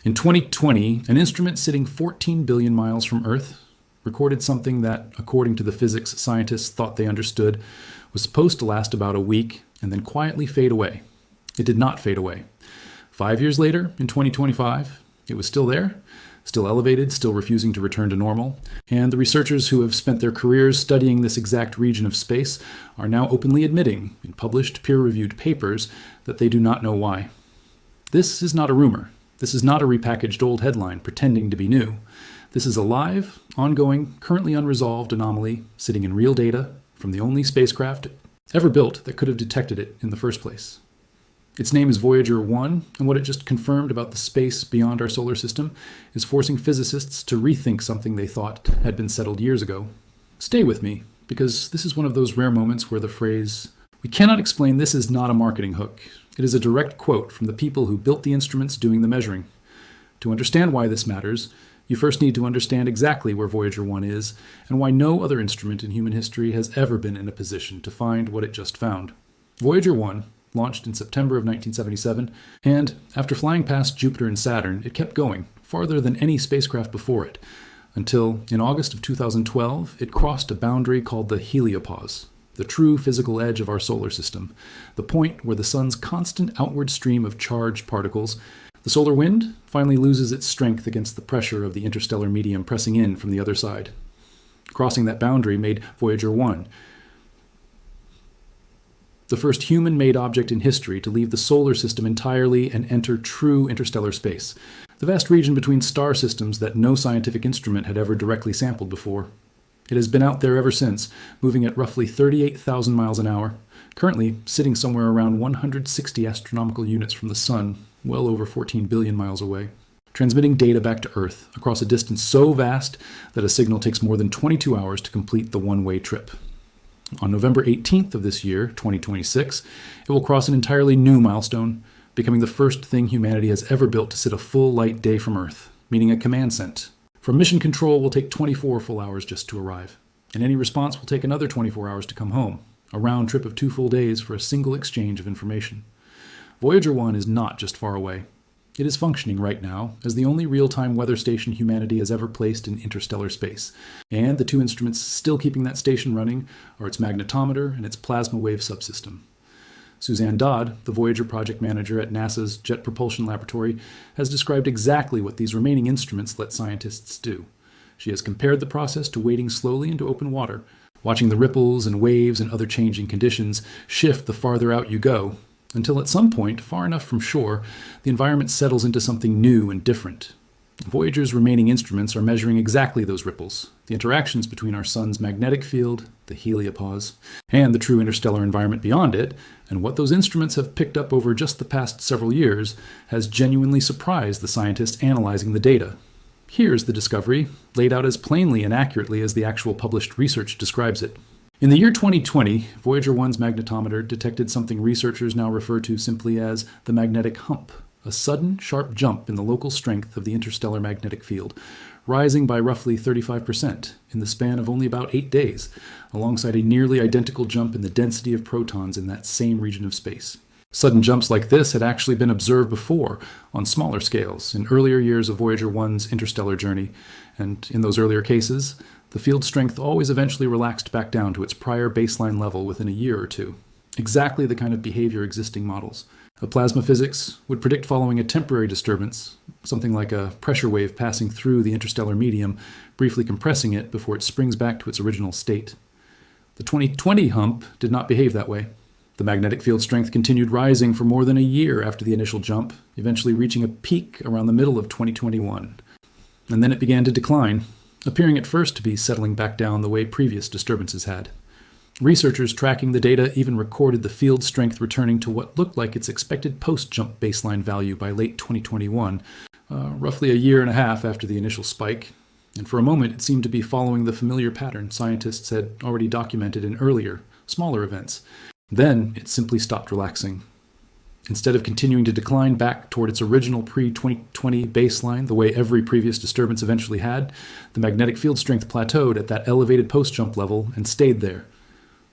In 2020, an instrument sitting 14 billion miles from Earth recorded something that, according to the physics scientists thought they understood, was supposed to last about a week and then quietly fade away. It did not fade away. 5 years later, in 2025, it was still there, still elevated, still refusing to return to normal, and the researchers who have spent their careers studying this exact region of space are now openly admitting, in published peer-reviewed papers, that they do not know why. This is not a rumor. This is not a repackaged old headline pretending to be new. This is a live, ongoing, currently unresolved anomaly sitting in real data from the only spacecraft ever built that could have detected it in the first place. Its name is Voyager 1, and what it just confirmed about the space beyond our solar system is forcing physicists to rethink something they thought had been settled years ago. Stay with me, because this is one of those rare moments where the phrase, "We cannot explain this," is not a marketing hook. It is a direct quote from the people who built the instruments doing the measuring. To understand why this matters, you first need to understand exactly where Voyager 1 is, and why no other instrument in human history has ever been in a position to find what it just found. Voyager 1 launched in September of 1977, and after flying past Jupiter and Saturn, it kept going, farther than any spacecraft before it, until in August of 2012, it crossed a boundary called the heliopause, the true physical edge of our solar system, the point where the sun's constant outward stream of charged particles, the solar wind, finally loses its strength against the pressure of the interstellar medium pressing in from the other side. Crossing that boundary made Voyager 1 the first human-made object in history to leave the solar system entirely and enter true interstellar space, the vast region between star systems that no scientific instrument had ever directly sampled before. It has been out there ever since, moving at roughly 38,000 miles an hour, currently sitting somewhere around 160 astronomical units from the Sun, well over 14 billion miles away, transmitting data back to Earth across a distance so vast that a signal takes more than 22 hours to complete the one-way trip. On November 18th of this year, 2026, it will cross an entirely new milestone, becoming the first thing humanity has ever built to sit a full light day from Earth, meaning a command sent. From mission control will take 24 full hours just to arrive, and any response will take another 24 hours to come home, a round trip of 2 full days for a single exchange of information. Voyager 1 is not just far away. It is functioning right now as the only real-time weather station humanity has ever placed in interstellar space, and the two instruments still keeping that station running are its magnetometer and its plasma wave subsystem. Suzanne Dodd, the Voyager project manager at NASA's Jet Propulsion Laboratory, has described exactly what these remaining instruments let scientists do. She has compared the process to wading slowly into open water, watching the ripples and waves and other changing conditions shift the farther out you go, until at some point, far enough from shore, the environment settles into something new and different. Voyager's remaining instruments are measuring exactly those ripples, the interactions between our sun's magnetic field, the heliopause, and the true interstellar environment beyond it, and what those instruments have picked up over just the past several years has genuinely surprised the scientists analyzing the data. Here's the discovery, laid out as plainly and accurately as the actual published research describes it. In the year 2020, Voyager 1's magnetometer detected something researchers now refer to simply as the magnetic hump, a sudden, sharp jump in the local strength of the interstellar magnetic field, rising by roughly 35% in the span of only about 8 days, alongside a nearly identical jump in the density of protons in that same region of space. Sudden jumps like this had actually been observed before, on smaller scales, in earlier years of Voyager 1's interstellar journey, and in those earlier cases, the field strength always eventually relaxed back down to its prior baseline level within a year or two. Exactly the kind of behavior existing models of plasma physics would predict following a temporary disturbance, something like a pressure wave passing through the interstellar medium, briefly compressing it before it springs back to its original state. The 2020 hump did not behave that way. The magnetic field strength continued rising for more than a year after the initial jump, eventually reaching a peak around the middle of 2021. And then it began to decline, appearing at first to be settling back down the way previous disturbances had. Researchers tracking the data even recorded the field strength returning to what looked like its expected post-jump baseline value by late 2021, roughly a year and a half after the initial spike. And for a moment, it seemed to be following the familiar pattern scientists had already documented in earlier, smaller events. Then it simply stopped relaxing. Instead of continuing to decline back toward its original pre-2020 baseline, the way every previous disturbance eventually had, the magnetic field strength plateaued at that elevated post-jump level and stayed there.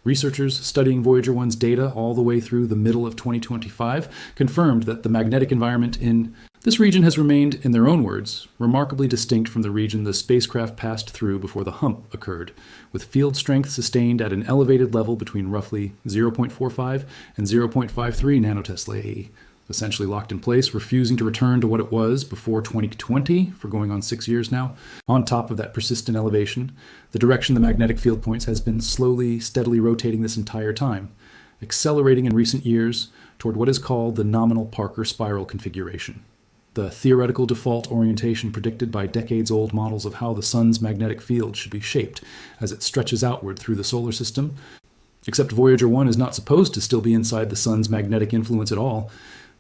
Researchers studying Voyager 1's data all the way through the middle of 2025 confirmed that the magnetic environment in This region has remained, in their own words, remarkably distinct from the region the spacecraft passed through before the hump occurred, with field strength sustained at an elevated level between roughly 0.45 and 0.53 nanotesla AE, essentially locked in place, refusing to return to what it was before 2020, for going on 6 years now. On top of that persistent elevation, the direction the magnetic field points has been slowly, steadily rotating this entire time, accelerating in recent years toward what is called the nominal Parker spiral configuration, the theoretical default orientation predicted by decades-old models of how the sun's magnetic field should be shaped as it stretches outward through the solar system. Except Voyager 1 is not supposed to still be inside the sun's magnetic influence at all.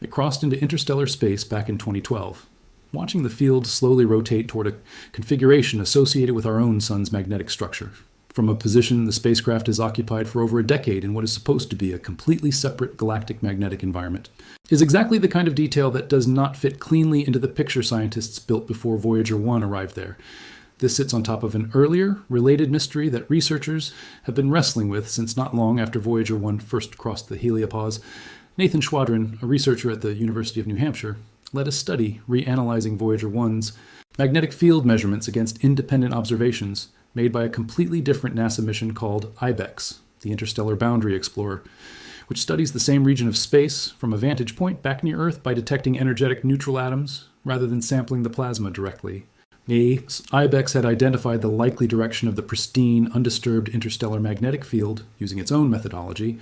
It crossed into interstellar space back in 2012, watching the field slowly rotate toward a configuration associated with our own sun's magnetic structure, from a position the spacecraft has occupied for over a decade in what is supposed to be a completely separate galactic magnetic environment, is exactly the kind of detail that does not fit cleanly into the picture scientists built before Voyager 1 arrived there. This sits on top of an earlier, related mystery that researchers have been wrestling with since not long after Voyager 1 first crossed the heliopause. Nathan Schwadron, a researcher at the University of New Hampshire, led a study reanalyzing Voyager 1's magnetic field measurements against independent observations made by a completely different NASA mission called IBEX, the Interstellar Boundary Explorer, which studies the same region of space from a vantage point back near Earth by detecting energetic neutral atoms rather than sampling the plasma directly. IBEX had identified the likely direction of the pristine, undisturbed interstellar magnetic field using its own methodology,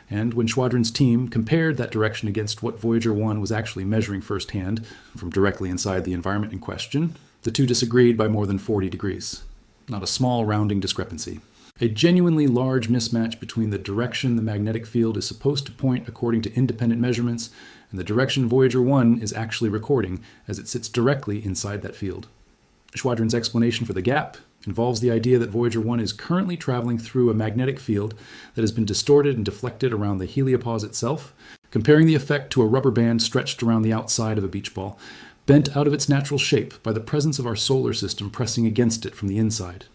and when Schwadron's team compared that direction against what Voyager 1 was actually measuring firsthand from directly inside the environment in question, the two disagreed by more than 40 degrees. Not a small rounding discrepancy. A genuinely large mismatch between the direction the magnetic field is supposed to point according to independent measurements and the direction Voyager 1 is actually recording as it sits directly inside that field. Schwadron's explanation for the gap involves the idea that Voyager 1 is currently traveling through a magnetic field that has been distorted and deflected around the heliopause itself, comparing the effect to a rubber band stretched around the outside of a beach ball, bent out of its natural shape by the presence of our solar system pressing against it from the inside.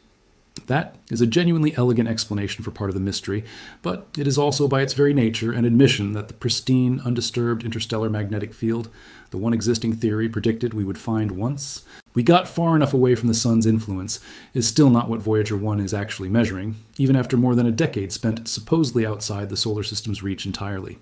That is a genuinely elegant explanation for part of the mystery, but it is also by its very nature an admission that the pristine, undisturbed interstellar magnetic field, the one existing theory predicted we would find once we got far enough away from the sun's influence, is still not what Voyager 1 is actually measuring, even after more than a decade spent supposedly outside the solar system's reach entirely.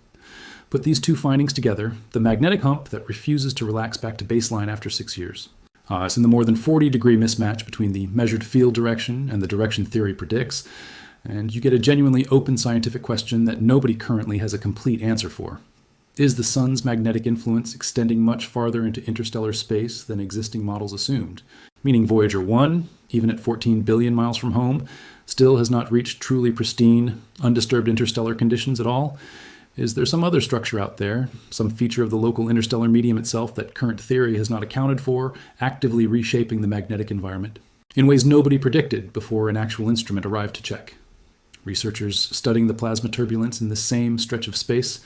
Put these two findings together, the magnetic hump that refuses to relax back to baseline after 6 years. It's in the more than 40-degree mismatch between the measured field direction and the direction theory predicts, and you get a genuinely open scientific question that nobody currently has a complete answer for. Is the sun's magnetic influence extending much farther into interstellar space than existing models assumed? Meaning Voyager 1, even at 14 billion miles from home, still has not reached truly pristine, undisturbed interstellar conditions at all? Is there some other structure out there, some feature of the local interstellar medium itself that current theory has not accounted for, actively reshaping the magnetic environment in ways nobody predicted before an actual instrument arrived to check? Researchers studying the plasma turbulence in this same stretch of space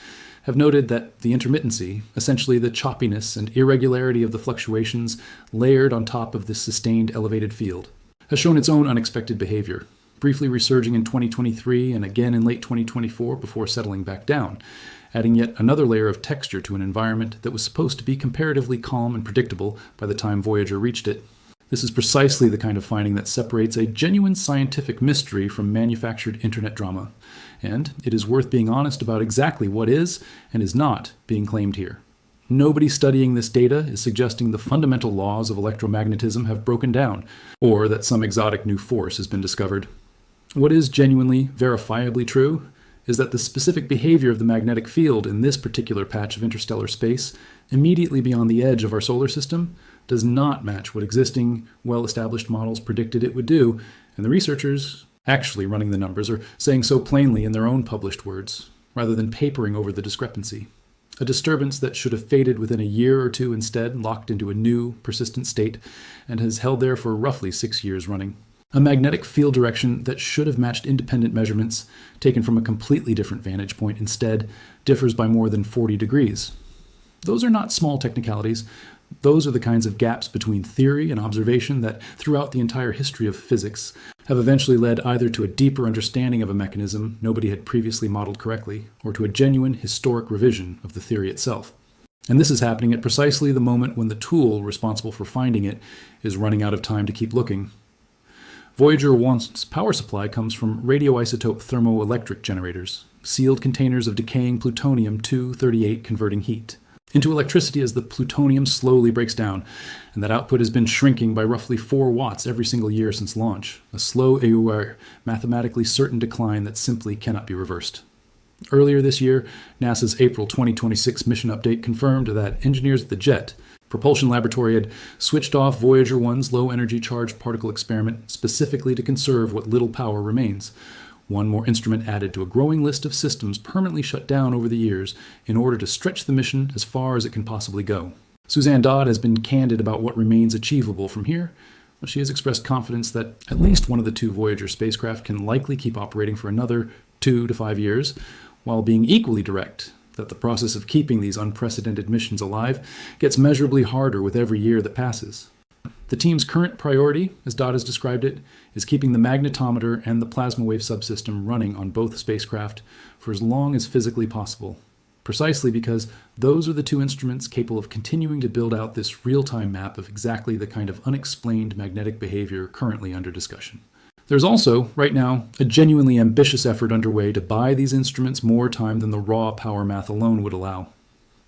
have noted that the intermittency, essentially the choppiness and irregularity of the fluctuations layered on top of this sustained elevated field, has shown its own unexpected behavior, briefly resurging in 2023 and again in late 2024 before settling back down, adding yet another layer of texture to an environment that was supposed to be comparatively calm and predictable by the time Voyager reached it. This is precisely the kind of finding that separates a genuine scientific mystery from manufactured internet drama, and it is worth being honest about exactly what is and is not being claimed here. Nobody studying this data is suggesting the fundamental laws of electromagnetism have broken down, or that some exotic new force has been discovered. What is genuinely, verifiably true is that the specific behavior of the magnetic field in this particular patch of interstellar space, immediately beyond the edge of our solar system, does not match what existing, well-established models predicted it would do, and the researchers actually running the numbers are saying so plainly in their own published words, rather than papering over the discrepancy. A disturbance that should have faded within a year or two instead locked into a new, persistent state, and has held there for roughly 6 years running. A magnetic field direction that should have matched independent measurements, taken from a completely different vantage point instead, differs by more than 40 degrees. Those are not small technicalities. Those are the kinds of gaps between theory and observation that, throughout the entire history of physics, have eventually led either to a deeper understanding of a mechanism nobody had previously modeled correctly, or to a genuine historic revision of the theory itself. And this is happening at precisely the moment when the tool responsible for finding it is running out of time to keep looking. Voyager 1's power supply comes from radioisotope thermoelectric generators, sealed containers of decaying plutonium-238 converting heat into electricity as the plutonium slowly breaks down, and that output has been shrinking by roughly 4 watts every single year since launch, a slow, aware, mathematically certain decline that simply cannot be reversed. Earlier this year, NASA's April 2026 mission update confirmed that engineers at the Jet Propulsion Laboratory had switched off Voyager 1's low-energy charged particle experiment specifically to conserve what little power remains. One more instrument added to a growing list of systems permanently shut down over the years in order to stretch the mission as far as it can possibly go. Suzanne Dodd has been candid about what remains achievable from here, but she has expressed confidence that at least one of the 2 Voyager spacecraft can likely keep operating for another 2 to 5 years, while being equally direct that the process of keeping these unprecedented missions alive gets measurably harder with every year that passes. The team's current priority, as Dodd has described it, is keeping the magnetometer and the plasma wave subsystem running on both spacecraft for as long as physically possible, precisely because those are the 2 instruments capable of continuing to build out this real-time map of exactly the kind of unexplained magnetic behavior currently under discussion. There's also, right now, a genuinely ambitious effort underway to buy these instruments more time than the raw power math alone would allow.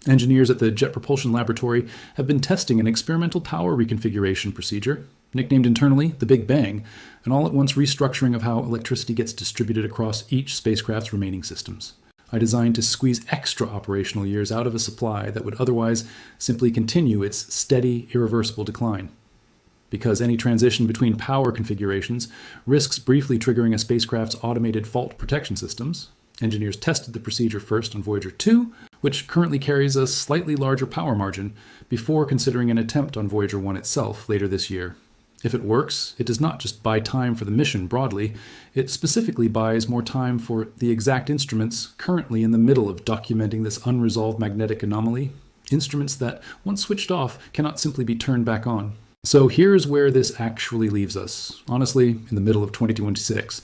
Engineers at the Jet Propulsion Laboratory have been testing an experimental power reconfiguration procedure, nicknamed internally the Big Bang, an all-at-once restructuring of how electricity gets distributed across each spacecraft's remaining systems. Designed to squeeze extra operational years out of a supply that would otherwise simply continue its steady, irreversible decline. Because any transition between power configurations risks briefly triggering a spacecraft's automated fault protection systems, engineers tested the procedure first on Voyager 2, which currently carries a slightly larger power margin, before considering an attempt on Voyager 1 itself later this year. If it works, it does not just buy time for the mission broadly, it specifically buys more time for the exact instruments currently in the middle of documenting this unresolved magnetic anomaly, instruments that, once switched off, cannot simply be turned back on. So here's where this actually leaves us, honestly, in the middle of 2026.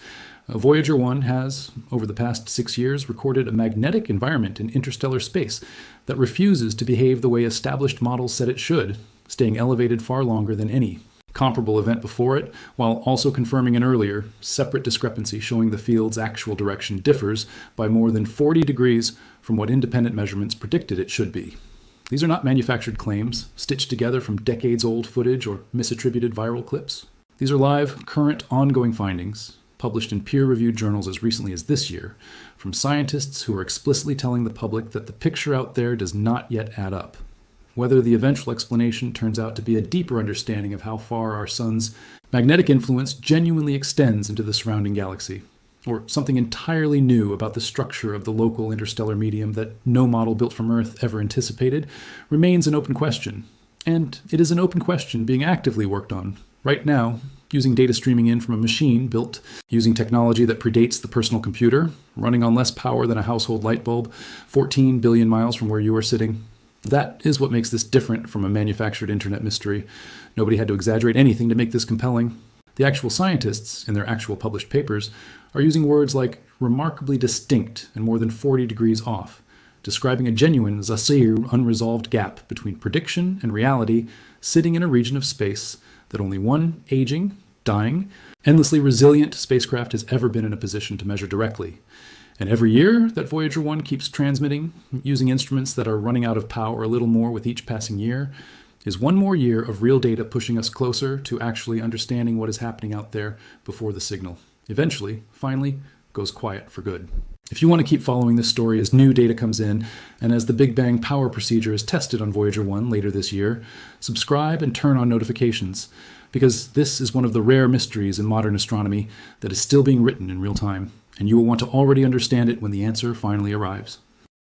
Voyager 1 has, over the past 6 years, recorded a magnetic environment in interstellar space that refuses to behave the way established models said it should, staying elevated far longer than any comparable event before it, while also confirming an earlier, separate discrepancy showing the field's actual direction differs by more than 40 degrees from what independent measurements predicted it should be. These are not manufactured claims, stitched together from decades-old footage or misattributed viral clips. These are live, current, ongoing findings, published in peer-reviewed journals as recently as this year, from scientists who are explicitly telling the public that the picture out there does not yet add up. Whether the eventual explanation turns out to be a deeper understanding of how far our sun's magnetic influence genuinely extends into the surrounding galaxy, or something entirely new about the structure of the local interstellar medium that no model built from Earth ever anticipated, remains an open question. And it is an open question being actively worked on, right now, using data streaming in from a machine built using technology that predates the personal computer, running on less power than a household light bulb, 14 billion miles from where you are sitting. That is what makes this different from a manufactured internet mystery. Nobody had to exaggerate anything to make this compelling. The actual scientists, in their actual published papers, are using words like remarkably distinct and more than 40 degrees off, describing a genuine Zasir unresolved gap between prediction and reality sitting in a region of space that only one aging, dying, endlessly resilient spacecraft has ever been in a position to measure directly. And every year that Voyager 1 keeps transmitting, using instruments that are running out of power a little more with each passing year, is one more year of real data pushing us closer to actually understanding what is happening out there before the signal eventually, finally, goes quiet for good. If you want to keep following this story as new data comes in, and as the Big Bang power procedure is tested on Voyager 1 later this year, subscribe and turn on notifications, because this is one of the rare mysteries in modern astronomy that is still being written in real time, and you will want to already understand it when the answer finally arrives.